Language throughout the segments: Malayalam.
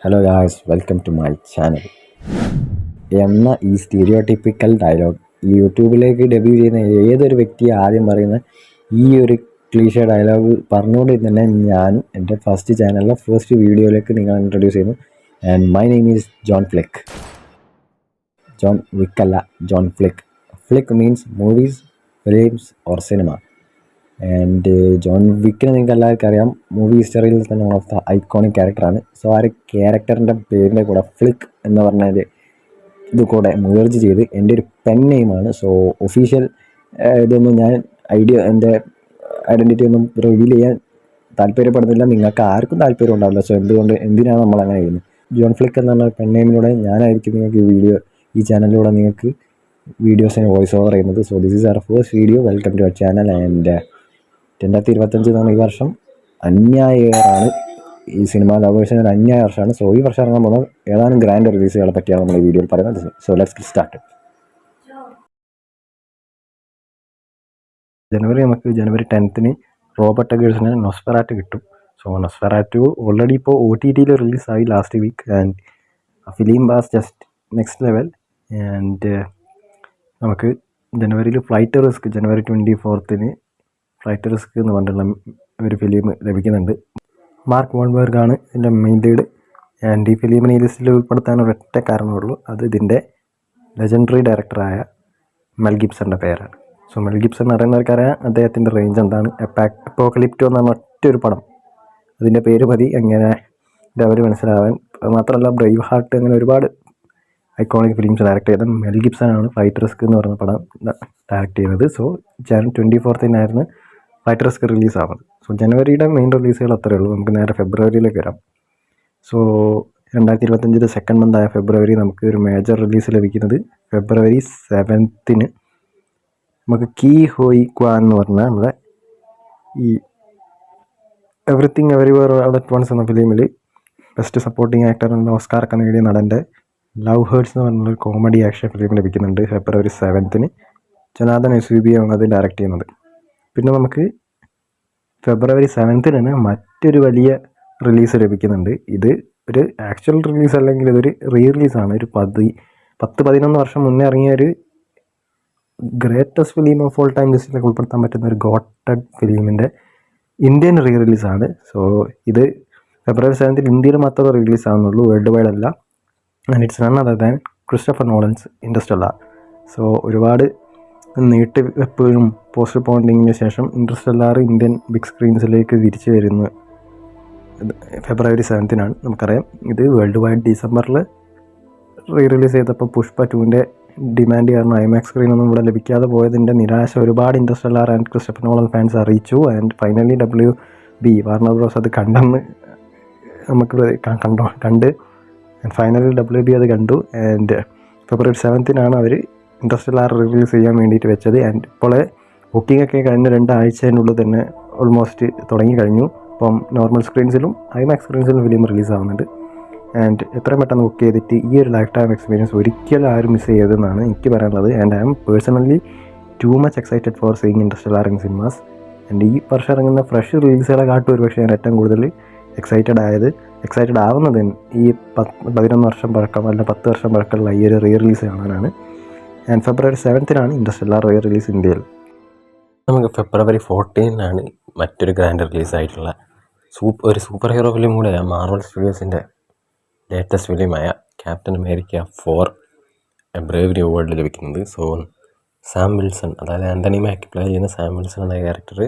Hello guys, welcome to my channel എന്ന ഈ സ്റ്റീരിയോടിപ്പിക്കൽ ഡയലോഗ് യൂട്യൂബിലേക്ക് ഡെബ്യൂ ചെയ്യുന്ന ഏതൊരു വ്യക്തി ആദ്യം പറയുന്ന ഈ ഒരു ക്ലീഷ ഡയലോഗ് പറഞ്ഞുകൊണ്ട് തന്നെ ഞാനും എൻ്റെ ഫസ്റ്റ് ചാനലിലെ ഫസ്റ്റ് വീഡിയോയിലേക്ക് നിങ്ങൾ ഇൻട്രൊഡ്യൂസ് ചെയ്യുന്നു. And my name is John Flick. John Wick അല്ല, John Flick. Flick means movies, films or cinema. And John വിക്കിനെ നിങ്ങൾക്ക് എല്ലാവർക്കും അറിയാം, മൂവി ഹിസ്റ്ററിയിൽ തന്നെ വൺ ഓഫ് ദ ഐക്കോണിക് ക്യാരക്ടറാണ്. സോ ആ ഒരു ക്യാരക്ടറിൻ്റെ പേരിൻ്റെ കൂടെ ഫ്ലിക്ക് എന്ന് പറഞ്ഞാൽ ഇത് കൂടെ മേർജ് ചെയ്ത് എൻ്റെ ഒരു പെൻ നെയിമാണ്. സോ ഒഫീഷ്യൽ ഇതൊന്നും ഞാൻ എൻ്റെ ഐഡൻറ്റിറ്റി ഒന്നും റിവീൽ ചെയ്യാൻ താല്പര്യപ്പെടുന്നില്ല. നിങ്ങൾക്ക് ആർക്കും താല്പര്യം ഉണ്ടാവില്ല. സോ എന്തിനാണ് നമ്മൾ അങ്ങനെ ചെയ്യുന്നത്? ജോൺ ഫ്ലിക്ക് എന്ന് പറഞ്ഞ പെൻ നെയിമിലൂടെ ഞാനായിരിക്കും നിങ്ങൾക്ക് ഈ ചാനലിലൂടെ നിങ്ങൾക്ക് വീഡിയോസിന് വോയിസ് ഓവർ ചെയ്യുന്നത്. So this is our first video. Welcome to our channel. And 2025 എന്നാണ് ഈ വർഷം. അന്യായ ഇയറാണ്. ഈ സിനിമ ലവേഴ്സിന് ഒരു അന്യായ വർഷമാണ്. സോ ഈ വർഷം ഇറങ്ങാൻ പോകുന്ന ഏതാനും ഗ്രാൻഡ് റിലീസുകളെ പറ്റിയാണ് നമ്മൾ ഈ വീഡിയോയിൽ പറയുന്നത്. So let's start. ജനുവരി 10th റോബർട്ട് എഗേഴ്സിന് നൊസ്ഫെറാറ്റു കിട്ടും. സോ നൊസ്ഫെറാറ്റു ഓൾറെഡി ഇപ്പോൾ OTTയിൽ റിലീസായി ലാസ്റ്റ് വീക്ക്. ആൻഡ് ആ film was just next level. And നമുക്ക് ജനുവരിയിൽ ഫ്ലൈറ്റ് റിസ്ക്, ജനുവരി 24th ഫ്ലൈറ്റ് റിസ്ക് എന്ന് പറഞ്ഞിട്ടുള്ള ഒരു ഫിലിം ലഭിക്കുന്നുണ്ട്. മാർക്ക് വോൾബർഗാണ് ഇതിൻ്റെ മെയിൻ ലീഡ്. ആൻഡ് ഈ ഫിലിമിനെ ഈ ലിസ്റ്റിൽ ഉൾപ്പെടുത്താൻ ഒരൊറ്റ കാരണമുള്ളൂ, അത് ഇതിൻ്റെ ലെജൻഡറി ഡയറക്ടറായ മെൽ ഗിബ്സൻ്റെ പേരാണ്. സോ മെൽ ഗിബ്സൺ അറിയുന്നവർക്കറിയാം അദ്ദേഹത്തിൻ്റെ റേഞ്ച് എന്താണ്. അപ്പോക്കലിപ്റ്റോ എന്ന് പറഞ്ഞ ഒറ്റൊരു പടം, അതിൻ്റെ പേര് മതി അങ്ങനെ അവർ മനസ്സിലാവാൻ. മാത്രമല്ല ബ്രേവ് ഹാർട്ട്, അങ്ങനെ ഒരുപാട് ഐക്കോണിക് ഫിലിംസ് ഡയറക്റ്റ് ചെയ്ത മെൽ ഗിബ്സനാണ് ഫ്ലൈറ്റ് റിസ്ക് എന്ന് പറഞ്ഞ പടം ഡയറക്റ്റ് ചെയ്യുന്നത്. സോ ജനുവരി 24th ഫ്ലൈറ്റ് റിസ്ക് റിലീസാവുന്നത്. സോ ജനുവരിയുടെ മെയിൻ റിലീസുകൾ അത്രയേ ഉള്ളൂ. നമുക്ക് നേരെ ഫെബ്രുവരിയിലേക്ക് വരാം. സോ 2025 സെക്കൻഡ് മന്തായ ഫെബ്രുവരി നമുക്ക് ഒരു മേജർ റിലീസ് ലഭിക്കുന്നത് ഫെബ്രുവരി 7th നമുക്ക് കീ ഹോയ് ക്വാൻ എന്ന് പറഞ്ഞ നമ്മുടെ ഈ everything everywhere all at once എന്ന ഫിലിമിൽ ബെസ്റ്റ് സപ്പോർട്ടിങ് ആക്ടർ എന്ന ഓസ്കാറൊക്കെ നേടിയ നടൻ്റെ ലവ് ഹേർട്സ് എന്ന് പറഞ്ഞൊരു കോമഡി ആക്ഷൻ ഫിലിം ലഭിക്കുന്നുണ്ട് ഫെബ്രുവരി 7th. ജൊനാഥൻ എസ്യൂബിയാണ് അത് ഡയറക്റ്റ് ചെയ്യുന്നത്. പിന്നെ നമുക്ക് ഫെബ്രുവരി 7th മറ്റൊരു വലിയ റിലീസ് ലഭിക്കുന്നുണ്ട്. ഇത് ഒരു ആക്ച്വൽ റിലീസ് അല്ലെങ്കിൽ ഇതൊരു റിലീസാണ്. ഒരു 10-11 വർഷം മുന്നേ ഇറങ്ങിയ ഒരു greatest film of all time ലിസ്റ്റിലേക്ക് ഉൾപ്പെടുത്താൻ പറ്റുന്ന ഒരു ഗോട്ടഡ് ഫിലിമിൻ്റെ ഇന്ത്യൻ റിലീസാണ്. സോ ഇത് ഫെബ്രുവരി 7th ഇന്ത്യയിൽ മാത്രമേ റിലീസ് ആവുന്നുള്ളൂ, വേൾഡ് വൈഡ് അല്ല. And it's none other than Christopher Nolan's Interstellar. So ഒരുപാട് നീട്ടിവെപ്പും പോസ്റ്റ് പോണ്ടിങ്ങിന് ശേഷം ഇൻ്റർസ്റ്റെല്ലാർ ഇന്ത്യൻ ബിഗ് സ്ക്രീൻസിലേക്ക് തിരിച്ചു വരുന്നത് ഫെബ്രുവരി 7th നമുക്കറിയാം. ഇത് വേൾഡ് വൈഡ് ഡിസംബറിൽ റിലീസ് ചെയ്തപ്പോൾ പുഷ്പ 2ൻ്റെ ഡിമാൻഡ് കാരണം ഐമാക്സ് സ്ക്രീനൊന്നും ഇവിടെ ലഭിക്കാതെ പോയതിൻ്റെ നിരാശ ഒരുപാട് Interstellar and Christopher Nolan fans അറിയിച്ചു. And finally WB Warner Bros അത് കണ്ടെന്ന് നമുക്ക് കണ്ട് ആൻഡ് ഫൈനലി WB അത് കണ്ടു. ആൻഡ് ഫെബ്രുവരി 7th അവർ ഇൻ്റർസ്റ്റെല്ലാർ റിലീസ് ചെയ്യാൻ വേണ്ടിയിട്ട് വെച്ചത്. ആൻഡ് ഇപ്പോൾ ബുക്കിംഗ് ഒക്കെ കഴിഞ്ഞ 2 ആഴ്ചേനുള്ളിൽ തന്നെ ഓൾമോസ്റ്റ് തുടങ്ങി കഴിഞ്ഞു. ഇപ്പം നോർമൽ സ്ക്രീൻസിലും ഐമാക്സ് സ്ക്രീൻസിലും ഫിലിം റിലീസ് ആവുന്നുണ്ട്. ആൻഡ് എത്രയും പെട്ടെന്ന് ബുക്ക് ചെയ്തിട്ട് ഈ ഒരു ലൈഫ് ടൈം എക്സ്പീരിയൻസ് ഒരിക്കലും ആരും മിസ് ചെയ്തതെന്നാണ് എനിക്ക് പറയാനുള്ളത്. And I am personally too much excited for seeing Interstellar in cinemas. And ഈ വർഷം ഇറങ്ങുന്ന ഫ്രഷ് റിലീസുകളെ കാട്ടും ഒരുപക്ഷെ ഞാൻ ഏറ്റവും കൂടുതൽ എക്സൈറ്റഡ് ആവുന്നത് ഈ 11 വർഷം പഴക്കം അല്ല 10 വർഷം പഴക്കമുള്ള ഈ ഒരു റിലീസ് കാണാനാണ്. ആൻഡ് ഫെബ്രുവരി 7th ഇൻ്റർസ്റ്റെല്ലാർ റിലീസ് ഇന്ത്യയിൽ. നമുക്ക് ഫെബ്രുവരി 14 മറ്റൊരു ഗ്രാൻഡ് റിലീസായിട്ടുള്ള ഒരു സൂപ്പർ ഹീറോ ഫിലിം കൂടെയാണ്. മാർവൽ സ്റ്റുഡിയോസിൻ്റെ ലേറ്റസ്റ്റ് ഫിലിമായ Captain America 4 a brave new world ലഭിക്കുന്നത്. സോ സാം വിൽസൺ, അതായത് ആൻ്റണി മാക്കി പ്ലേ ചെയ്യുന്ന സാം വിൽസൺ എന്ന ക്യാരക്ടർ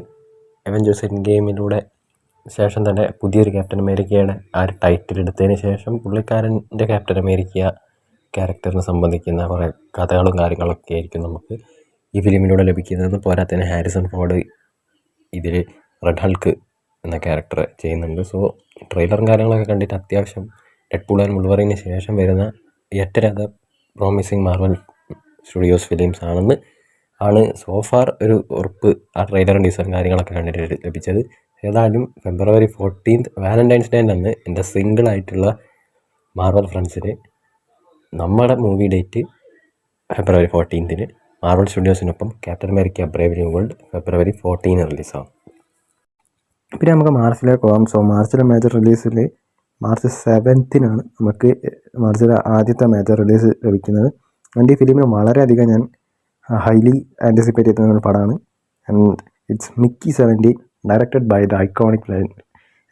അവെഞ്ചേഴ്സ് എൻഡ് ഗെയിമിലൂടെ ശേഷം തന്നെ പുതിയൊരു ക്യാപ്റ്റൻ അമേരിക്കയുടെ ആ ഒരു ടൈറ്റിൽ എടുത്തതിന് ശേഷം പുള്ളിക്കാരൻ്റെ ക്യാപ്റ്റൻ അമേരിക്ക ക്യാരക്ടറിനെ സംബന്ധിക്കുന്ന കുറേ കഥകളും കാര്യങ്ങളൊക്കെ ആയിരിക്കും നമുക്ക് ഈ ഫിലിമിലൂടെ ലഭിക്കുന്നത്. പോരാത്തതിന് ഹാരിസൺ ഫോർഡ് ഇതിൽ റെഡ് ഹൾക്ക് എന്ന ക്യാരക്ടർ ചെയ്യുന്നുണ്ട്. സോ ട്രെയിലറും കാര്യങ്ങളൊക്കെ കണ്ടിട്ട് അത്യാവശ്യം ഡെഡ്പൂൾ ആൻഡ് വുൾവറീന് ശേഷം വരുന്ന ഏറ്റവും പ്രോമിസിങ് മാർവൽ സ്റ്റുഡിയോസ് ഫിലിംസ് ആണ് സോഫാർ ഒരു ഉറപ്പ് ആ ട്രെയിലറും ടീസറും കാര്യങ്ങളൊക്കെ കണ്ടിട്ട് ലഭിച്ചത്. ഏതായാലും ഫെബ്രുവരി 14 വാലൻറ്റൈൻസ് ഡേ എൻ്റെ സിംഗിളായിട്ടുള്ള മാർവൽ ഫ്രണ്ട്സിന് നമ്മുടെ മൂവി ഡേറ്റ് ഫെബ്രുവരി 14 മാർവൽ സ്റ്റുഡിയോസിനൊപ്പം Captain America brave new world ഫെബ്രുവരി 14 റിലീസാവും. പിന്നെ നമുക്ക് മാർച്ചിലേക്ക് പോകാം. സോ മാർച്ചിലെ മേജർ റിലീസിൽ മാർച്ച് 7 നമുക്ക് മാർച്ചിലെ ആദ്യത്തെ മേജർ റിലീസ് ലഭിക്കുന്നത്. ആൻഡ് ഈ ഫിലിമിന് വളരെയധികം ഞാൻ ഹൈലി ആൻറ്റിസിപ്പേറ്റ് ചെയ്യുന്ന ഒരു പടമാണ്. And it's Mickey 17 directed by the iconic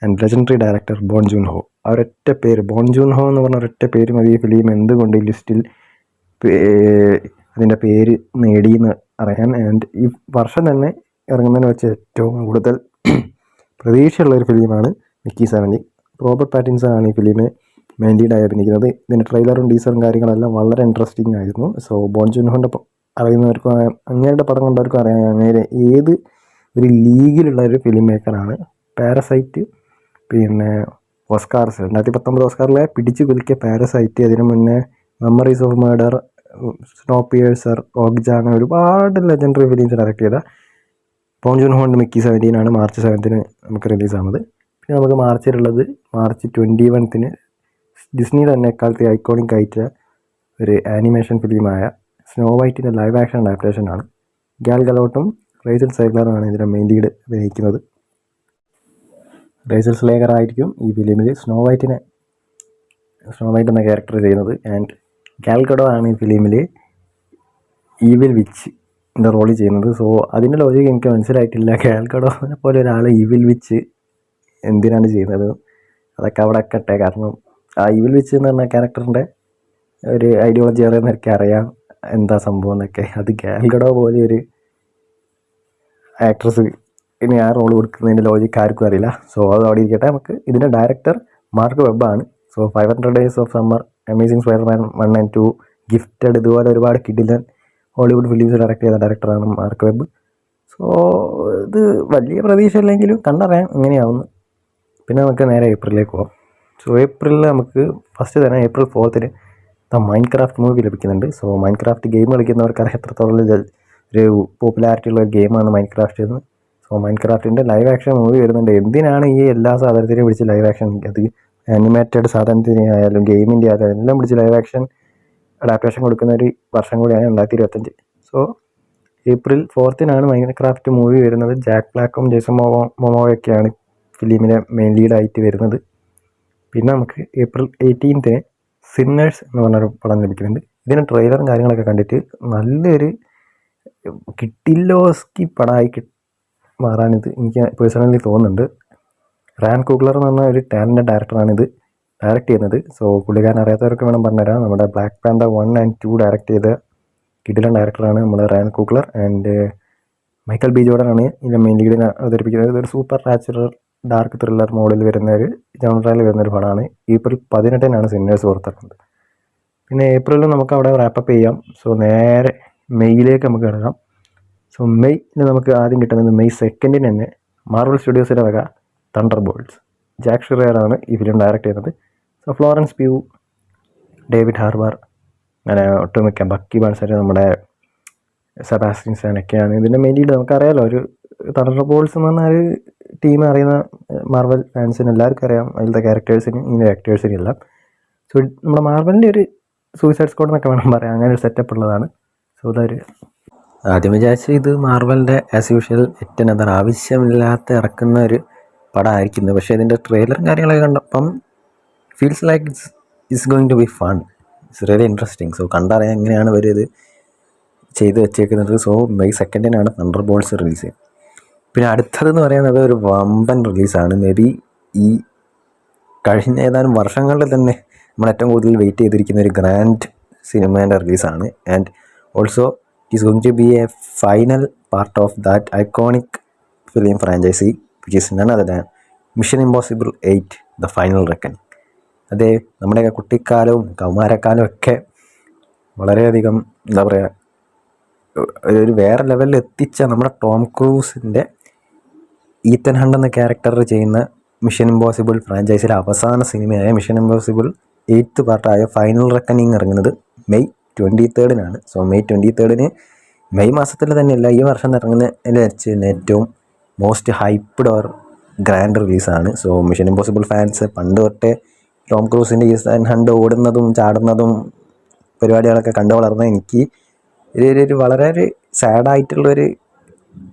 and legendary director Bong Joon Ho. ആ ഒരൊറ്റ പേര്, ബോൺ ജൂൺ ഹോ എന്ന് പറഞ്ഞ ഒരൊറ്റ പേര് മതി ഈ ഫിലിം എന്തുകൊണ്ട് ഈ ലിസ്റ്റിൽ അതിൻ്റെ പേര് നേടിയെന്ന് അറിയാൻ. ആൻഡ് ഈ വർഷം തന്നെ ഇറങ്ങുന്നതിന് വെച്ച് ഏറ്റവും കൂടുതൽ പ്രതീക്ഷയുള്ളൊരു ഫിലിമാണ് മിക്കി 17. റോബർട്ട് പാറ്റിൻസൺ ആണ് ഈ ഫിലിമിന് മെയിൻ ലീഡായി അഭിനയിക്കുന്നത്. ഇതിൻ്റെ ട്രെയിലറും ടീസറും കാര്യങ്ങളെല്ലാം വളരെ ഇൻട്രസ്റ്റിംഗ് ആയിരുന്നു. സോ ബോൺ ജൂൺ ഹോൻ്റെ അറിയുന്നവർക്കും അങ്ങയുടെ പടം കണ്ടവർക്കും അറിയാം അങ്ങനെ ഏത് ഒരു ലീഗിലുള്ള ഒരു ഫിലിം മേക്കറാണ്. പാരസൈറ്റ്, പിന്നെ ഓസ്കാർസ് 2019 ഓസ്കാറിലെ പിടിച്ചു കുലുക്കിയ പാരസൈറ്റ്, അതിനു മുന്നേ memories of murder, snow Piercer, ഓഗ്ജ, അങ്ങനെ ഒരുപാട് ലെജൻഡറി ഫിലിംസ് ഡയറക്റ്റ് ചെയ്ത ബോൺ ജൂൺ ഹോൻ്റെ മിക്കി 17 മാർച്ച് 7 നമുക്ക് റിലീസാവുന്നത്. പിന്നെ നമുക്ക് മാർച്ചിലുള്ളത് മാർച്ച് 21 ഡിസ്നിയുടെ തന്നെ എക്കാലത്തെ ഐക്കോണിക് ആയിട്ട് ഒരു ആനിമേഷൻ ഫിലിമായ സ്നോ വൈറ്റിൻ്റെ ലൈവ് ആക്ഷൻ അഡാപ്റ്റേഷനാണ്. ഗാൽ ഗലോട്ടും റേച്ചൽ സൈഗ്ലറുമാണ് ഇതിൻ്റെ മെയിൻ ലീഡ് അഭിനയിക്കുന്നത്. റേച്ചൽ സ്ലേഗർ ആയിരിക്കും ഈ ഫിലിമിൽ സ്നോ വൈറ്റ് എന്ന ക്യാരക്ടർ ചെയ്യുന്നത്. ആൻഡ് ഗാൽ ഗഡോ ആണ് ഈ ഫിലിമിൽ ഈവിൽ വിച്ചിൻ്റെ റോൾ ചെയ്യുന്നത്. സോ അതിൻ്റെ ലോജിക്ക് എനിക്ക് മനസ്സിലായിട്ടില്ല. ഗാൽ ഗഡോനെ പോലെ ഒരാൾ ഈവിൽ വിച്ച് എന്തിനാണ് ചെയ്യുന്നത്, അതൊക്കെ അവിടെ കട്ടെ. കാരണം ആ ഈവിൽ വിച്ച് എന്ന് പറഞ്ഞ ക്യാരക്ടറിൻ്റെ ഒരു ഐഡിയോളജി അറിയുന്നവർക്ക് അറിയാം എന്താ സംഭവം എന്നൊക്കെ. അത് ഗാൽ ഗഡോ പോലെ ഒരു ആക്ട്രസ് ഇനി ആ റോൾ കൊടുക്കുന്നതിൻ്റെ ലോജിക്ക് ആർക്കും അറിയില്ല. സോ അത് അവിടെ ഇരിക്കട്ടെ. നമുക്ക് ഇതിൻ്റെ ഡയറക്ടർ മാർക്ക് വെബാണ്. So 500 Days of Summer, amazing Spiderman 1 and 2, gifted, ഇതുപോലെ ഒരുപാട് കിഡിലൻ ഹോളിവുഡ് ഫിലിംസ് ഡയറക്റ്റ് ചെയ്ത ഡയറക്ടറാണ് മാർക്ക് വെബ്. സോ ഇത് വലിയ പ്രതീക്ഷ ഇല്ലെങ്കിലും കണ്ടറിയാം എങ്ങനെയാവുന്നു. പിന്നെ നമുക്ക് നേരെ ഏപ്രിലേക്ക് പോകാം. സോ ഏപ്രിലിൽ നമുക്ക് ഫസ്റ്റ് തന്നെ April 4 ദ മൈൻക്രാഫ്റ്റ് മൂവി ലഭിക്കുന്നുണ്ട്. സോ മൈൻക്രാഫ്റ്റ് ഗെയിം കളിക്കുന്നവർക്കറിയാം എത്രത്തോളം ഒരു പോപ്പുലാരിറ്റി ഉള്ള ഒരു ഗെയിമാണ് മൈൻക്രാഫ്റ്റ് എന്ന്. സോ മൈൻക്രാഫ്റ്റിൻ്റെ ലൈവ് ആക്ഷൻ മൂവി വരുന്നുണ്ട്. എന്തിനാണ് ഈ എല്ലാ സാധനത്തിനെയും പിടിച്ച് ലൈവ് ആക്ഷൻ, അത് ആനിമേറ്റഡ് സാധനത്തിനെ ആയാലും ഗെയിമിൻ്റെ ആയാലും എല്ലാം പിടിച്ച് ലൈവ് ആക്ഷൻ അഡാപ്റ്റേഷൻ കൊടുക്കുന്ന ഒരു വർഷം കൂടിയാണ് 2025. സോ April 4 മൈൻക്രാഫ്റ്റ് മൂവി വരുന്നത്. ജാക്ക് ബ്ലാക്കും ജേസൺ മൊമോയൊക്കെയാണ് ഫിലിമിലെ മെയിൻ ലീഡായിട്ട് വരുന്നത്. പിന്നെ നമുക്ക് April 18 സിന്നേഴ്സ് എന്ന് പറഞ്ഞൊരു പടം ലഭിക്കുന്നുണ്ട്. ഇതിന് ട്രെയിലറും കാര്യങ്ങളൊക്കെ കണ്ടിട്ട് നല്ലൊരു കിട്ടില്ലോസ്കി പടമായി മാറാനിത് എനിക്ക് പേഴ്സണലി തോന്നുന്നുണ്ട്. റാൻ കുഗ്ലർ എന്ന് പറഞ്ഞ ഒരു ടാലൻറ്റഡ് ഡയറക്ടറാണ് ഇത് ഡയറക്റ്റ് ചെയ്യുന്നത്. സോ പുള്ളിക്കാരൻ അറിയാത്തവർക്ക് വേണം പറഞ്ഞുതരാം. നമ്മുടെ ബ്ലാക്ക് പാന്തർ 1 and 2 ഡയറക്റ്റ് ചെയ്ത കിഡിലൻ ഡയറക്ടറാണ് നമ്മുടെ Ryan Coogler. And Michael B Jordan ആണ് ഇതിൻ്റെ മെയിൻ ലീഡിനെ അവതരിപ്പിക്കുന്നത്. ഇതൊരു സൂപ്പർ നാച്ചുറൽ ഡാർക്ക് ത്രില്ലർ മോഡിൽ വരുന്ന ഒരു ജോണറിൽ വരുന്നൊരു പടമാണ്. April 18 സിന്നേഴ്സ് പുറത്തിറക്കുന്നത്. പിന്നെ ഏപ്രിലിൽ നമുക്ക് അവിടെ റാപ്പപ്പ് ചെയ്യാം. സോ നേരെ മെയ്യിലേക്ക് നമുക്ക് കിടക്കാം. സോ മെയ്യിൽ നമുക്ക് ആദ്യം കിട്ടുന്നത് May 2 തന്നെ മാർവൽ സ്റ്റുഡിയോസിൻ്റെ വക തണ്ടർ ബോൾട്സ്. ജാക്ക് ഷിറയറാണ് ഈ ഫിലിം ഡയറക്റ്റ് ചെയ്യുന്നത്. സോ ഫ്ലോറൻസ് പ്യൂ, ഡേവിഡ് ഹാർബർ, അങ്ങനെ ഒട്ടുമിക്ക ബക്കി ബാൻസർ, നമ്മുടെ സെബാസ്റ്റ്യൻ സ്റ്റാനൊക്കെയാണ് ഇതിൻ്റെ മെയിൻ ലീഡ്. നമുക്കറിയാമല്ലോ, ഒരു തണ്ടർ ബോൾട്സ് എന്ന് പറഞ്ഞാൽ ഒരു ടീം അറിയുന്ന മാർവൽ ഫാൻസിന് എല്ലാവർക്കും അറിയാം, അതിലത്തെ ക്യാരക്ടേഴ്സിനും ഇങ്ങനെ ആക്ടേഴ്സിനും എല്ലാം. സോ നമ്മുടെ മാർവലിൻ്റെ ഒരു സൂയിസൈഡ് സ്ക്വാഡ് എന്നൊക്കെ വേണം പറയാം, അങ്ങനെ ഒരു സെറ്റപ്പ് ഉള്ളതാണ്. സോ അതൊരു ആദ്യം വിചാരിച്ചു ഇത് മാർവലിൻ്റെ ആസ് യൂഷ്വൽ ഏറ്റവും ആവശ്യമില്ലാത്ത ഇറക്കുന്ന ഒരു പടമായിരിക്കുന്നത്. പക്ഷേ ഇതിൻ്റെ ട്രെയിലറും കാര്യങ്ങളൊക്കെ കണ്ടപ്പം feels like it's going to be fun, it's really interesting. So കണ്ടറിയാൻ എങ്ങനെയാണ് ഇവർ ഇത് ചെയ്ത് വെച്ചേക്കുന്നത്. So May 2 Thunderbolts release ചെയ്യുന്നത്. പിന്നെ അടുത്തതെന്ന് പറയുന്നത് ഒരു വമ്പൻ റിലീസാണ്. മേ ബി ഈ കഴിഞ്ഞ ഏതാനും വർഷങ്ങളിൽ തന്നെ നമ്മൾ ഏറ്റവും കൂടുതൽ വെയിറ്റ് ചെയ്തിരിക്കുന്ന ഒരു ഗ്രാൻഡ് സിനിമേൻ്റെ റിലീസാണ്. And also it is going to be a final part of that iconic film franchise which is none other than Mission Impossible 8 the final reckoning. അതേ നമ്മുടെയൊക്കെ കുട്ടിക്കാലവും കൗമാരക്കാലവും ഒക്കെ വളരെയധികം എന്താ പറയുക, ഒരു വേറെ ലെവലിൽ എത്തിച്ച നമ്മുടെ ടോം ക്രൂസിൻ്റെ ഈത്തൻ ഹണ്ട് എന്ന ക്യാരക്ടർ ചെയ്യുന്ന മിഷൻ ഇമ്പോസിബിൾ ഫ്രാഞ്ചൈസിലെ അവസാന സിനിമയായ മിഷൻ ഇമ്പോസിബിൾ 8th പാർട്ടായ ഫൈനൽ റെക്കണിംഗ് ഇറങ്ങുന്നത് May 23 സോ May 23 മെയ് മാസത്തിൽ തന്നെയല്ല, ഈ വർഷം ഇറങ്ങുന്നതിൽ വെച്ച് ഏറ്റവും മോസ്റ്റ് ഹൈപ്ഡ് ഓർ ഗ്രാൻഡ് റിലീസാണ്. സോ മിഷൻ ഇമ്പോസിബിൾ ഫാൻസ് പണ്ട് തൊട്ടേ ടോം ക്രൂസിൻ്റെ ഈത്തൻ ഹണ്ട് ഓടുന്നതും ചാടുന്നതും പരിപാടികളൊക്കെ കണ്ടു വളർന്ന എനിക്ക് ഒരു വളരെ ഒരു സാഡായിട്ടുള്ളൊരു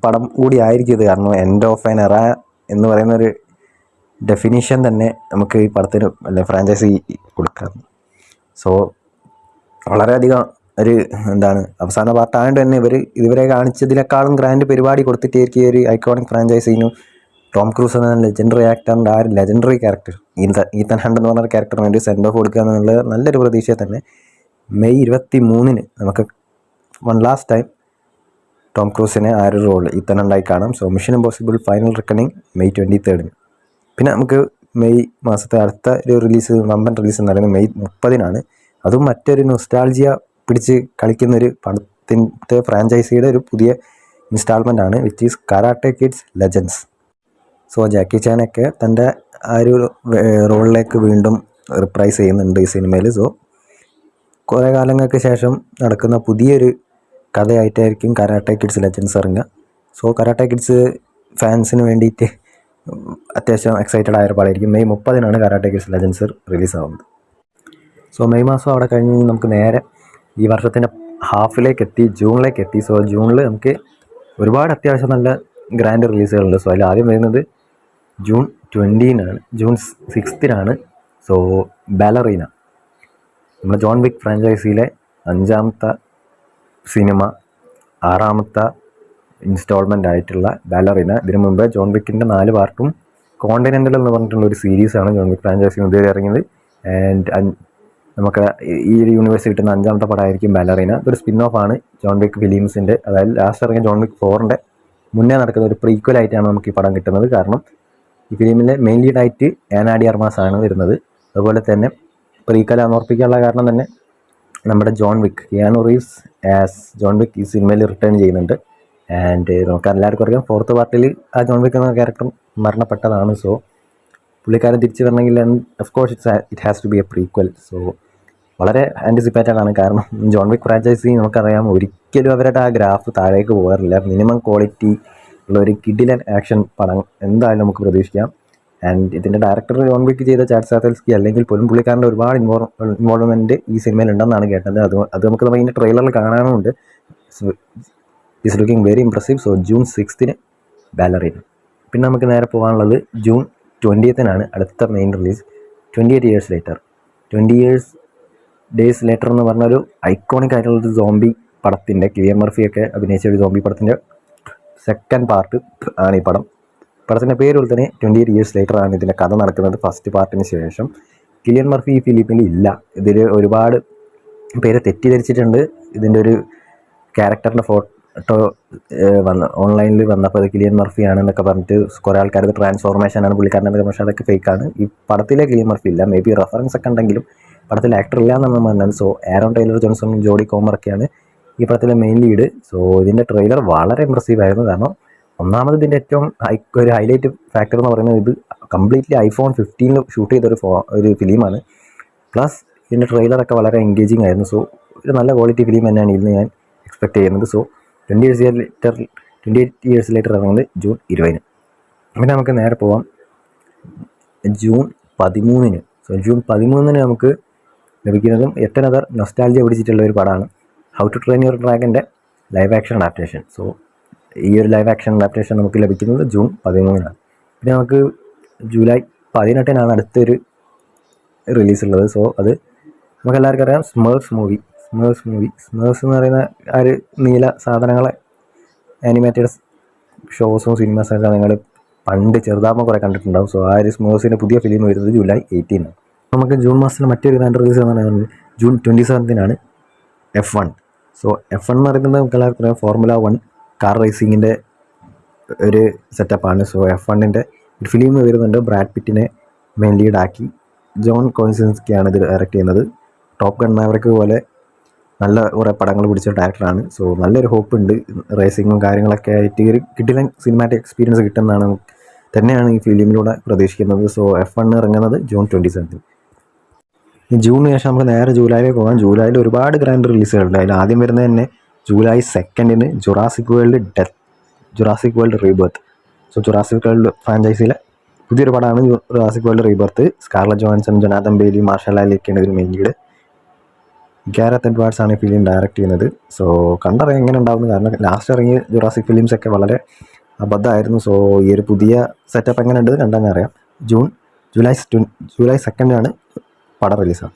പടം കൂടി ആയിരിക്കും ഇത്. കാരണം എൻഡ് ഓഫ് ആൻ എറ എന്ന് പറയുന്നൊരു ഡെഫിനിഷൻ തന്നെ നമുക്ക് ഈ പടത്തിന് ഫ്രാഞ്ചൈസി കൊടുക്കാം. സോ വളരെയധികം ഒരു എന്താണ് അവസാന പാർട്ടായതുകൊണ്ട് തന്നെ ഇതുവരെ കാണിച്ചതിനേക്കാളും ഗ്രാൻഡ് പരിപാടി കൊടുത്തിട്ടായിരിക്കും ഈ ഒരു ഐക്കോണിക് ഫ്രാഞ്ചൈസിനും ടോം ക്രൂസ് എന്ന ലെജൻഡറി ആക്ടറിൻ്റെ ആ ഒരു ലെജൻഡറി ക്യാരക്ടർ ഈത്തൻ ഹണ്ട് എന്ന് പറഞ്ഞ ക്യാരക്ടറിന് വേണ്ടി സെൻഡ് ഓഫ് കൊടുക്കുക എന്നുള്ള നല്ലൊരു പ്രതീക്ഷയെ തന്നെ മെയ് 23 നമുക്ക് വൺ ലാസ്റ്റ് ടൈം ടോം ക്രൂസിനെ ആ ഒരു റോൾ ഈത്തൻ ഹണ്ടായി കാണാം. So Mission impossible final reckoning May 23. പിന്നെ നമുക്ക് മെയ് മാസത്തെ അടുത്ത ഒരു റിലീസ് വമ്പൻ റിലീസ് എന്ന് പറയുന്നത് മെയ് 30 അതും മറ്റൊരു നൊസ്റ്റാൾജിയ പിടിച്ച് കളിക്കുന്നൊരു പടത്തിൻ്റെ ഫ്രാഞ്ചൈസിയുടെ ഒരു പുതിയ ഇൻസ്റ്റാൾമെൻ്റ് ആണ്, which is Karate Kids Legends. So Jackie ചാനൊക്കെ തൻ്റെ ആ ഒരു റോളിലേക്ക് വീണ്ടും റിപ്രൈസ് ചെയ്യുന്നുണ്ട് ഈ സിനിമയിൽ. സോ കുറേ കാലങ്ങൾക്ക് ശേഷം നടക്കുന്ന പുതിയൊരു കഥയായിട്ടായിരിക്കും കരാട്ടെ കിഡ്സ് ലെജൻഡ്സ് ഇറങ്ങുക. സോ കരാട്ടെ കിഡ്സ് ഫാൻസിന് വേണ്ടിയിട്ട് അത്യാവശ്യം എക്സൈറ്റഡ് ആയ ഒരു പടമായിരിക്കും. മെയ് 30 കരാട്ടെ കിഡ്സ് ലെജൻഡ്സ് റിലീസാവുന്നത്. സോ മെയ് മാസം അവിടെ കഴിഞ്ഞ് നമുക്ക് നേരെ ഈ വർഷത്തിൻ്റെ ഹാഫിലേക്ക് എത്തി, ജൂണിലേക്ക് എത്തി. സോ ജൂണിൽ നമുക്ക് ഒരുപാട് അത്യാവശ്യം നല്ല ഗ്രാൻഡ് റിലീസുകളുണ്ട്. സോ അതിൽ ആദ്യം വരുന്നത് ജൂൺ 20 ജൂൺ 6 സോ ബാലറീന, നമ്മുടെ ജോൺ വിക്ക് ഫ്രാഞ്ചൈസിയിലെ 5ാമത്തെ സിനിമ, 6ാമത്തെ ഇൻസ്റ്റാൾമെൻ്റ് ആയിട്ടുള്ള ബാലറീന. ഇതിനു മുമ്പ് ജോൺ വിക്കിൻ്റെ 4 പാർട്ടും കോണ്ടിനെൻ്റൽ എന്ന് പറഞ്ഞിട്ടുള്ള ഒരു സീരീസാണ് ജോൺ വിക്ക് ഫ്രാഞ്ചൈസി ഇതുവരെ ഇറങ്ങിയത്. ആൻഡ് നമുക്ക് ഈ ഒരു യൂണിവേഴ്സ് കിട്ടുന്ന 5ാമത്തെ പടമായിരിക്കും ബാലറീന. ഇതൊരു സ്പിൻ ഓഫ് ആണ് ജോൺ വിക്ക് ഫിലിംസിൻ്റെ, അതായത് ലാസ്റ്റ് ഇറങ്ങിയ ജോൺ വിക്ക് 4ൻ്റെ മുന്നേ നടക്കുന്ന ഒരു പ്രീക്വൽ ആയിട്ടാണ് നമുക്ക് ഈ പടം കിട്ടുന്നത്. കാരണം ഈ ഫിലിമിലെ മെയിൻ ലീഡായിട്ട് ആനാ ഡി അർമാസ് ആണ് വരുന്നത്. അതുപോലെ തന്നെ പ്രീക്വലാന്ന് ഉറപ്പിക്കാനുള്ള കാരണം തന്നെ നമ്മുടെ John Wick, Keanu Reeves as John Wick ഈ സിനിമയിൽ റിട്ടേൺ ചെയ്യുന്നുണ്ട്. ആൻഡ് നമുക്ക് എല്ലാവർക്കും അറിയാം 4th പാർട്ടിൽ ആ ജോൺ വിക്ക് എന്ന ക്യാരക്ടർ മരണപ്പെട്ടതാണ്. സോ പുള്ളിക്കാരൻ തിരിച്ചു വരണമെങ്കിൽ of course it has to be a prequel. So വളരെ ആൻറ്റിസിപ്പേറ്റഡ് ആണ്. കാരണം ജോൺ വിക്ക് ഫ്രാഞ്ചൈസി നമുക്കറിയാം ഒരിക്കലും അവരുടെ ആ ഗ്രാഫ് താഴേക്ക് പോകാറില്ല. മിനിമം ക്വാളിറ്റി ഉള്ള ഒരു കിഡിലൻ ആക്ഷൻ പടം എന്തായാലും നമുക്ക് പ്രതീക്ഷിക്കാം. ആൻഡ് ഇതിൻ്റെ ഡയറക്ടർ ജോൺ വിക്ക് ചെയ്ത ചാഡ് സാത്തൽസ്കി അല്ലെങ്കിൽ പോലും പുള്ളിക്കാരൻ്റെ ഒരുപാട് ഇൻവോൾവ്മെൻറ്റ് ഈ സിനിമയിൽ ഉണ്ടെന്നാണ് കേട്ടത്. അത് നമുക്ക് ഇതിൻ്റെ ട്രെയിലറിൽ കാണാനുമുണ്ട്. Is looking very impressive. So June 6 Ballerina. പിന്നെ നമുക്ക് നേരെ പോകാനുള്ളത് ജൂൺ 20 അടുത്ത main release, 28 years later. 20 days later എന്ന് പറഞ്ഞൊരു ഐക്കോണിക് ആയിട്ടുള്ളൊരു സോംബി പടത്തിൻ്റെ, കിലിയൻ മർഫിയൊക്കെ അഭിനയിച്ച ഒരു സോംബി പടത്തിൻ്റെ 2nd പാർട്ട് ആണ് ഈ പടം. പടത്തിൻ്റെ പേര് പോലെ തന്നെ 28 years later ആണ് ഇതിൻ്റെ കഥ നടക്കുന്നത്. ഫസ്റ്റ് പാർട്ടിന് ശേഷം കിലിയൻ മർഫി ഈ ഫിലിമിൽ ഇല്ല. ഇതിൽ ഒരുപാട് പേര് തെറ്റിദ്ധരിച്ചിട്ടുണ്ട്. ഇതിൻ്റെ ഒരു ക്യാരക്ടറിൻ്റെ ഫോട്ടോ ഓൺലൈനിൽ വന്നപ്പോൾ അത് കിലിയൻ മർഫി ആണെന്നൊക്കെ പറഞ്ഞിട്ട് കുറേ ആൾക്കാർ ട്രാൻസ്ഫോർമേഷനാണ് പുള്ളിക്കാരനൊക്കെ, പക്ഷേ അതൊക്കെ ഫേക്കാണ്. ഈ പടത്തിലെ കിലിയൻ മർഫി ഇല്ല. മേ ബി റെഫറൻസ് ഒക്കെ ഉണ്ടെങ്കിലും പടത്തിൽ ആക്ടർ ഇല്ല എന്നാണ് പറഞ്ഞത്. സോ ആരോൺ ടൈലർ ജോൺസണും ജോഡി കോമറൊക്കെയാണ് ഈ പടത്തിലെ മെയിൻ ലീഡ്. സോ ഇതിൻ്റെ ട്രെയിലർ വളരെ ഇമ്പ്രസീവ് ആയിരുന്നു. കാരണം ഒന്നാമത് ഇതിൻ്റെ ഏറ്റവും ഒരു ഹൈലൈറ്റ് ഫാക്ടർ എന്ന് പറയുന്നത് ഇത് കംപ്ലീറ്റ്ലി iPhone 15 ഷൂട്ട് ചെയ്തൊരു ഫിലിമാണ്. പ്ലസ് ഇതിൻ്റെ ട്രെയിലറൊക്കെ വളരെ എൻഗേജിങ് ആയിരുന്നു. സോ ഒരു നല്ല ക്വാളിറ്റി ഫിലിം തന്നെയാണ് ഇതിന് ഞാൻ എക്സ്പെക്ട് ചെയ്യുന്നത്. സോ 28 years later ഇറങ്ങുന്നത് ജൂൺ 20. പിന്നെ നമുക്ക് നേരെ പോവാം ജൂൺ 13. സോ ജൂൺ 13 നമുക്ക് ലഭിക്കുന്നതും യെറ്റ് അനദർ നൊസ്റ്റാൾജിയ പിടിച്ചിട്ടുള്ള ഒരു പടമാണ്, ഹൗ ടു ട്രെയിൻ യുവർ ഡ്രാഗൻ്റെ ലൈവ് ആക്ഷൻ അഡാപ്റ്റേഷൻ. സോ ഈ ഒരു ലൈവ് ആക്ഷൻ അഡാപ്റ്റേഷൻ നമുക്ക് ലഭിക്കുന്നത് ജൂൺ 13. പിന്നെ നമുക്ക് ജൂലൈ 18 അടുത്തൊരു റിലീസുള്ളത്. സോ അത് നമുക്ക് എല്ലാവർക്കും അറിയാം, സ്മേഴ്സ് മൂവി. സ്മേഴ്സ് എന്ന് പറയുന്ന ആ ഒരു നീല സാധനങ്ങളെ ആനിമേറ്റഡ് ഷോസും സിനിമാസൊക്കെ നിങ്ങൾ പണ്ട് ചെറുതാകുമ്പോൾ കുറേ കണ്ടിട്ടുണ്ടാകും. സോ ആ ഒരു സ്മേഴ്സിൻ്റെ പുതിയ ഫിലിം വരുന്നത് ജൂലൈ 18. നമുക്ക് ജൂൺ മാസത്തിൽ മറ്റൊരു ഗ്രാൻഡ് റിലീസ് എന്ന് പറയുന്നത് ജൂൺ 27 F1. സോ F1 എന്ന് പറയുന്നത് നമുക്ക് എല്ലാവർക്കും അറിയാം ഫോർമുല 1 കാർ റേസിങ്ങിൻ്റെ ഒരു സെറ്റപ്പാണ്. സോ F1ൻ്റെ ഒരു ഫിലിം വരുന്നുണ്ട്, ബ്രാഡ് പിറ്റിനെ മെയിൻ ലീഡാക്കി. ജോൺ കോൻസിൻസ്കിയാണ് ഇത് ഡയറക്റ്റ് ചെയ്യുന്നത്. ടോപ്പ് ഗൺ മാവറിക്ക് പോലെ നല്ല കുറേ പടങ്ങൾ പിടിച്ച ഡയറക്ടറാണ്. സോ നല്ലൊരു ഹോപ്പ് ഉണ്ട്, റേസിങ്ങും കാര്യങ്ങളൊക്കെ ആയിട്ട് ഒരു കിടിലൻ സിനിമാറ്റിക് എക്സ്പീരിയൻസ് കിട്ടുന്നതാണ് തന്നെയാണ് ഈ ഫിലിമിലൂടെ പ്രതീക്ഷിക്കുന്നത്. സോ F1 ഇറങ്ങുന്നത് ജൂൺ 27. ജൂണിന് ശേഷം നമുക്ക് നേരെ ജൂലൈയിലേക്ക് പോകാം. ജൂലൈയിൽ ഒരുപാട് ഗ്രാൻഡ് റിലീസുകളുണ്ട്. അതിൽ ആദ്യം വരുന്നത് തന്നെ July 2 Jurassic World Rebirth. So Jurassic World ഫ്രാഞ്ചൈസിയിലെ പുതിയൊരു പടമാണ് Jurassic World Rebirth. Scarlett Johansson, Jonathan Bailey, Mahershala അലിയൊക്കെയാണ് ഇതിന് മെയിൻ ലീഡ്. ഗാരത്ത് എഡ്വാർഡ്സ് ആണ് ഈ ഫിലിം ഡയറക്റ്റ് ചെയ്യുന്നത്. സോ കണ്ടറിയാൻ എങ്ങനെ ഉണ്ടാവുന്നു, കാരണം ലാസ്റ്റ് ഇറങ്ങിയ ജുറാസിക് ഫിലിംസൊക്കെ വളരെ അബദ്ധമായിരുന്നു. സോ ഈ ഒരു പുതിയ സെറ്റപ്പ് എങ്ങനെ ഉണ്ട് കണ്ടെന്ന് അറിയാം. ജൂലൈ 2 പടം റിലീസാണ്.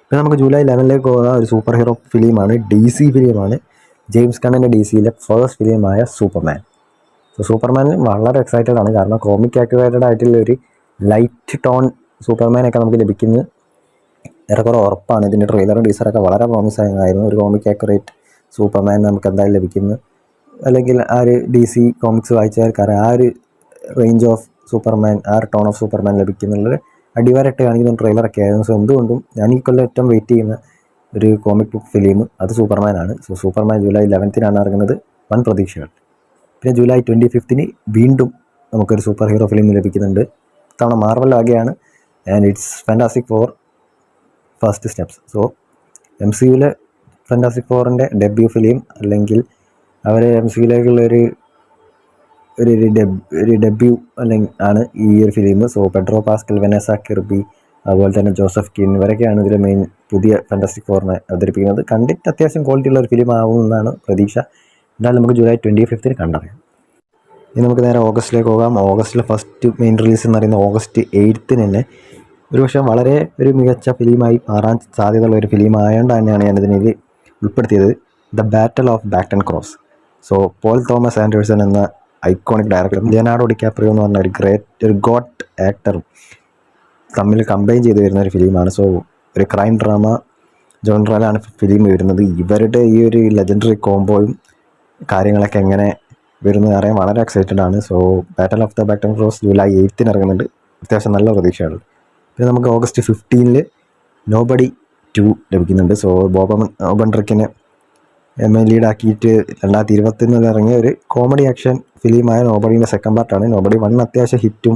പിന്നെ നമുക്ക് ജൂലൈ 11 പോകുന്ന ഒരു സൂപ്പർ ഹീറോ ഫിലിമാണ്, DC ഫിലിമാണ്. ജെയിംസ് ഗണ്ണിൻ്റെ DCയിലെ ഫസ്റ്റ് ഫിലിമായ സൂപ്പർമാൻ. സോ സൂപ്പർമാൻ വളരെ എക്സൈറ്റഡ് ആണ്, കാരണം കോമിക് ആക്ടിവേറ്റഡ് ആയിട്ടുള്ള ഒരു ലൈറ്റ് ടോൺ സൂപ്പർമാനൊക്കെ നമുക്ക് ലഭിക്കുന്നത് ഏറെക്കുറെ ഉറപ്പാണ്. ഇതിൻ്റെ ട്രെയിലറും ടീസറൊക്കെ വളരെ പ്രോമിസിങ് ആയിരുന്നു. ഒരു കോമിക് ആക്യുറേറ്റ് സൂപ്പർമാൻ നമുക്ക് എന്തായാലും ലഭിക്കുന്നു, അല്ലെങ്കിൽ ആ ഒരു DC കോമിക്സ് വായിച്ചവർക്കറിയാം ആ ഒരു റേഞ്ച് ഓഫ് സൂപ്പർമാൻ, ആ ഒരു ടോൺ ഓഫ് സൂപ്പർമാൻ ലഭിക്കുന്നുള്ളത് അടിവരട്ട് കാണിക്കുന്ന ട്രെയിലറൊക്കെ ആയിരുന്നു. സോ എന്തുകൊണ്ടും ഞാൻ ഈ കൊല്ലം ഏറ്റവും വെയിറ്റ് ചെയ്യുന്ന ഒരു കോമിക് ബുക്ക് ഫിലിം അത് സൂപ്പർമാനാണ്. സോ സൂപ്പർമാൻ ജൂലൈ 11 ഇറങ്ങുന്നത്, വൻ പ്രതീക്ഷകൾ. പിന്നെ ജൂലൈ 25 വീണ്ടും നമുക്കൊരു സൂപ്പർ ഹീറോ ഫിലിം ലഭിക്കുന്നുണ്ട്. ഇത്തവണ മാർവൽ ആകെയാണ്, and it's Fantastic Four First Steps. So MCUവിലെ ഫാന്റാസ്റ്റിക് ഫോറിൻ്റെ ഡെബ്യൂ ഫിലിം, അല്ലെങ്കിൽ അവരെ MCUവിലേക്കുള്ളൊരു ഡെബ്യൂ അല്ലെങ്കിൽ ആണ് ഈ ഒരു film. So Pedro Pascal, Vanessa Kirby, അതുപോലെ തന്നെ ജോസഫ് കീൻ, ഇവരൊക്കെയാണ് ഇതിലെ മെയിൻ പുതിയ ഫാന്റാസ്റ്റിക് ഫോറിനെ അവതരിപ്പിക്കുന്നത്. കണ്ടിട്ട് അത്യാവശ്യം ക്വാളിറ്റി ഉള്ള ഒരു ഫിലിം ആവുമെന്നാണ് പ്രതീക്ഷ. എന്നാൽ നമുക്ക് ജൂലൈ 25 കണ്ടറിയാം. ഇനി നമുക്ക് നേരെ ഓഗസ്റ്റിലേക്ക് പോകാം. ഓഗസ്റ്റിലെ ഫസ്റ്റ് മെയിൻ റിലീസ് എന്ന് പറയുന്നത് ഓഗസ്റ്റ് 8 തന്നെ ഒരുപക്ഷെ വളരെ ഒരു മികച്ച ഫിലിമായി മാറാൻ സാധ്യതയുള്ള ഒരു ഫിലിം ആയതുകൊണ്ട് തന്നെയാണ് ഞാനിതിൽ ഉൾപ്പെടുത്തിയത്. The battle of Baktan Cross. So Paul Thomas Anderson എന്ന ഐക്കോണിക് ഡയറക്ടറും ലിയനാർഡോ ഡിക്കാപ്രിയോ എന്ന് പറഞ്ഞ ഒരു ഗോട്ട് ആക്ടറും തമ്മിൽ കമ്പൈൻ ചെയ്ത് വരുന്ന ഒരു ഫിലിമാണ്. സോ ഒരു ക്രൈം ഡ്രാമ ജോൺറയിലാണ് ഫിലിം വരുന്നത്. ഇവരുടെ ഈ ഒരു ലെജൻഡറി കോംബോയും കാര്യങ്ങളൊക്കെ എങ്ങനെ വരുന്നത് അറിയാൻ വളരെ എക്സൈറ്റഡ് ആണ്. So battle of the Baktan Cross July 8 ഇറങ്ങുന്നുണ്ട്. അത്യാവശ്യം നല്ല പ്രതീക്ഷയാണ്. പിന്നെ നമുക്ക് ഓഗസ്റ്റ് 15 നോബഡി 2 ലഭിക്കുന്നുണ്ട്. സോ ബോബൻ ഓബൻട്രിക്കിനെ ലീഡാക്കിയിട്ട് 2021 ഇറങ്ങിയ ഒരു കോമഡി ആക്ഷൻ ഫിലിമായ നോബഡിൻ്റെ സെക്കൻഡ് പാർട്ടാണ്. നോബഡി 1 അത്യാവശ്യം ഹിറ്റും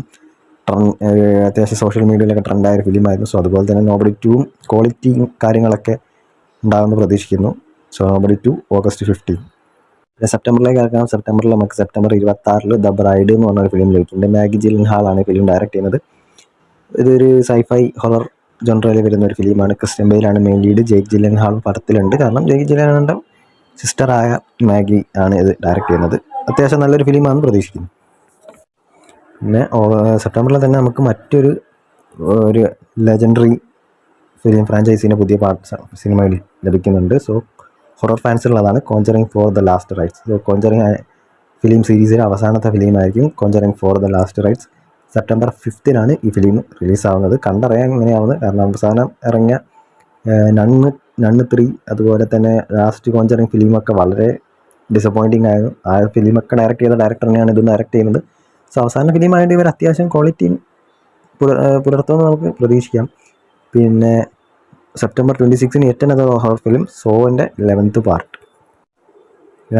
അത്യാവശ്യം സോഷ്യൽ മീഡിയയിലൊക്കെ ട്രെൻഡായ ഒരു ഫിലിമായിരുന്നു. സോ അതുപോലെ തന്നെ നോബഡി 2 ക്വാളിറ്റിയും കാര്യങ്ങളൊക്കെ ഉണ്ടാകുമെന്ന് പ്രതീക്ഷിക്കുന്നു. So nobody 2 August 15. പിന്നെ സെപ്റ്റംബറിലേക്ക് ഇറക്കാം. സെപ്റ്റംബറിൽ നമുക്ക് സെപ്റ്റംബർ 26 ദ ബ്രൈഡ് എന്ന് പറഞ്ഞൊരു ഫിലിം ലഭിക്കുന്നുണ്ട്. മാഗി ജിലൻഹാളാണ് ഫിലിം ഡയറക്റ്റ് ചെയ്യുന്നത്. ഇതൊരു സൈഫൈ ഹൊറർ ജോൺറയിൽ വരുന്ന ഒരു ഫിലിമാണ്. ക്രിസ്റ്റ്യൻ ബെയിലാണ് മെയിൻ ലീഡ്. ജേക്ക് ജിലൻഹാളും പടത്തിലുണ്ട്, കാരണം ജേക്ക് ജിലൻഹാളിൻ്റെ സിസ്റ്ററായ മാഗി ആണ് ഇത് ഡയറക്റ്റ് ചെയ്യുന്നത്. അത്യാവശ്യം നല്ലൊരു ഫിലിമാണെന്ന് പ്രതീക്ഷിക്കുന്നു. പിന്നെ സെപ്റ്റംബറിൽ തന്നെ നമുക്ക് മറ്റൊരു ലെജൻഡറി ഫിലിം ഫ്രാഞ്ചൈസിൻ്റെ പുതിയ പാർട്ട് സിനിമയിൽ ലഭിക്കുന്നുണ്ട്. സോ ഹൊറർ ഫാൻസിലുള്ളതാണ് Conjuring four the last rites. So Conjuring film സീരീസിലെ അവസാനത്തെ ഫിലിമായിരിക്കും Conjuring four the last rites. September 5 ഈ ഫിലിം റിലീസാവുന്നത്. കണ്ടറിയാൻ ഇങ്ങനെയാവുന്നത്, കാരണം അവസാനം ഇറങ്ങിയ നണ്ണ് 3 അതുപോലെ തന്നെ ലാസ്റ്റ് കോഞ്ചറിങ് ഫിലിമൊക്കെ വളരെ ഡിസപ്പോയിൻറ്റിംഗ് ആയിരുന്നു. ആ ഫിലിമൊക്കെ ഡയറക്റ്റ് ചെയ്ത ഡയറക്ടർ തന്നെയാണ് ഇതും ഡയറക്റ്റ് ചെയ്യുന്നത്. സോ അവസാന ഫിലിമായിട്ട് ഇവർ അത്യാവശ്യം ക്വാളിറ്റി പുലർത്തുമെന്ന് നമുക്ക് പ്രതീക്ഷിക്കാം. പിന്നെ സെപ്റ്റംബർ 26 ഏറ്റവും നല്ല ഹൊറർ ഫിലിം സോൻ്റെ 11th പാർട്ട്.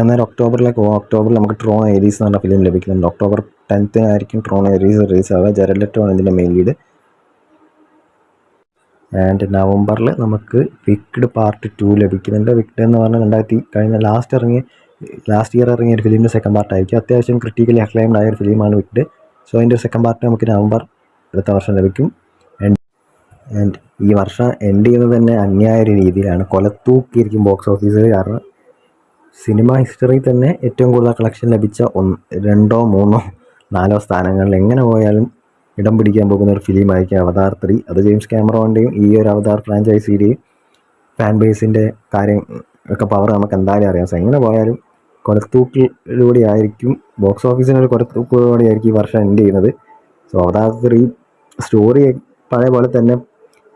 അന്നേരം ഒക്ടോബറിലേക്ക് പോകും. ഒക്ടോബറിൽ നമുക്ക് ട്രോൺ ഏരീസ് എന്ന് പറഞ്ഞ ഫിലിം ലഭിക്കുന്നുണ്ട്. ഒക്ടോബർ 10 ട്രോൺ ഏരീസ് റിലീസ് ആവുക. ജെറഡ് ലെറ്റോ ആണ് ഇതിൻ്റെ മെയിൻ ലീഡ്. ആൻഡ് നവംബറിൽ നമുക്ക് വിക്ഡ് പാർട്ട് 2 ലഭിക്കുന്നുണ്ട്. വിക്ഡ് എന്ന് പറഞ്ഞാൽ ലാസ്റ്റ് ഇയർ ഇറങ്ങിയ ഒരു ഫിലിമിൻ്റെ സെക്കൻഡ് പാർട്ടായിരിക്കും. അത്യാവശ്യം ക്രിട്ടിക്കലി അക്ലൈംഡ് ആയ ഒരു ഫിലിമാണ് വിക്ഡ്. സോ അതിൻ്റെ ഒരു സെക്കൻഡ് പാർട്ട് നമുക്ക് നവംബർ അടുത്ത വർഷം ലഭിക്കും. ആൻഡ് ഈ വർഷം എൻഡ് ചെയ്യുന്നത് തന്നെ അന്യായ ഒരു രീതിയിലാണ്. കൊലത്തൂക്കിയിരിക്കും ബോക്സ് ഓഫീസിൽ. കാരണം സിനിമ ഹിസ്റ്ററിയിൽ തന്നെ ഏറ്റവും കൂടുതൽ കളക്ഷൻ ലഭിച്ച 2, 3, 4 സ്ഥാനങ്ങളിൽ എങ്ങനെ പോയാലും ഇടം പിടിക്കാൻ പോകുന്ന ഒരു ഫിലിമായിരിക്കും അവതാർ 3. അത് ജെയിംസ് ക്യാമറോൻ്റെയും ഈ ഒരു അവതാർ ഫ്രാഞ്ചൈസിയുടെയും ഫാൻ ബേസിൻ്റെ കാര്യം ഒക്കെ പവർ നമുക്ക് എന്തായാലും അറിയാം. സോ എങ്ങനെ പോയാലും കൊലത്തൂക്കിലൂടെ ആയിരിക്കും, ബോക്സ് ഓഫീസിനൊരു കൊലത്തൂക്കിലൂടെ ആയിരിക്കും ഈ വർഷം എൻഡ് ചെയ്യുന്നത്. സോ അവതാർ 3 സ്റ്റോറി പഴയ പോലെ തന്നെ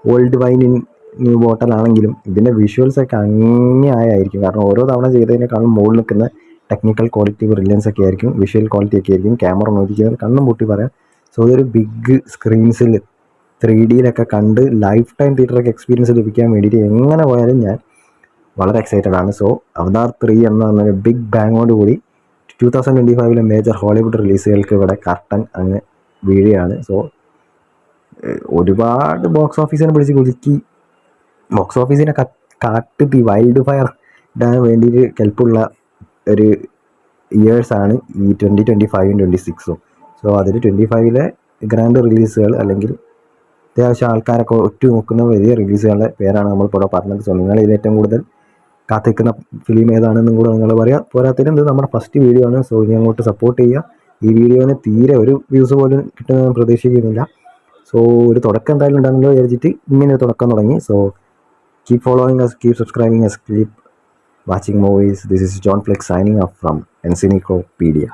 old wine in new bottle ആണെങ്കിലും ഇതിൻ്റെ വിഷ്വൽസൊക്കെ അങ്ങനെയായിരിക്കും. കാരണം ഓരോ തവണ ചെയ്തതിനേക്കാളും മുകളിൽ നിൽക്കുന്ന ടെക്നിക്കൽ ക്വാളിറ്റി, ബ്രില്യൻസ് ഒക്കെ ആയിരിക്കും, വിഷ്വൽ ക്വാളിറ്റി ഒക്കെ ആയിരിക്കും. ക്യാമറ നോക്കിക്കുന്നത് കണ്ണും പൂട്ടി പറയാം. സോ ഇതൊരു ബിഗ് സ്ക്രീൻസിൽ 3Dയിലൊക്കെ കണ്ട് ലൈഫ് ടൈം തിയേറ്ററൊക്കെ എക്സ്പീരിയൻസ് ലഭിക്കാൻ വേണ്ടിയിട്ട് എങ്ങനെ പോയാലും ഞാൻ വളരെ എക്സൈറ്റഡ് ആണ്. സോ അവതാർ 3 എന്ന പറഞ്ഞൊരു ബിഗ് ബാങ്ങോട് കൂടി 2025 മേജർ ഹോളിവുഡ് റിലീസുകൾക്ക് ഇവിടെ കർട്ടൻ അങ്ങ് വീഴുകയാണ്. സോ ഒരുപാട് ബോക്സ് ഓഫീസിനെ പിടിച്ച് കുലുക്കി ബോക്സ് ഓഫീസിനെ കാട്ടി വൈൽഡ് ഫയർ ഇടാൻ വേണ്ടിയിട്ട് കെൽപ്പുള്ള ഒരു ഇയേഴ്സാണ് ഈ 2025 26. സോ അതിൽ 25 ഗ്രാൻഡ് റിലീസുകൾ അല്ലെങ്കിൽ അത്യാവശ്യം ആൾക്കാരൊക്കെ ഒറ്റുനോക്കുന്ന വലിയ റിലീസുകളുടെ പേരാണ് നമ്മളിപ്പോൾ പറഞ്ഞത്. സോ നിങ്ങൾ ഇതിൽ ഏറ്റവും കൂടുതൽ കാത്തിരിക്കുന്ന ഫിലിം ഏതാണെന്നും കൂടെ നിങ്ങൾ പറയാം. പോരാത്തതിന് ഇത് നമ്മുടെ ഫസ്റ്റ് വീഡിയോ ആണ്. സോ ഇനി അങ്ങോട്ട് സപ്പോർട്ട് ചെയ്യുക. ഈ വീഡിയോന് തീരെ ഒരു വ്യൂസ് പോലും കിട്ടുമെന്ന് പ്രതീക്ഷിക്കുന്നില്ല. സോ ഒരു തുടക്കം എന്തായാലും ഉണ്ടാകുമല്ലോ വിചാരിച്ചിട്ട് ഇങ്ങനെ ഒരു തുടക്കം തുടങ്ങി. So keep following us, keep subscribing us, keep watching movies. This is John Flex signing off from Encyclopedia.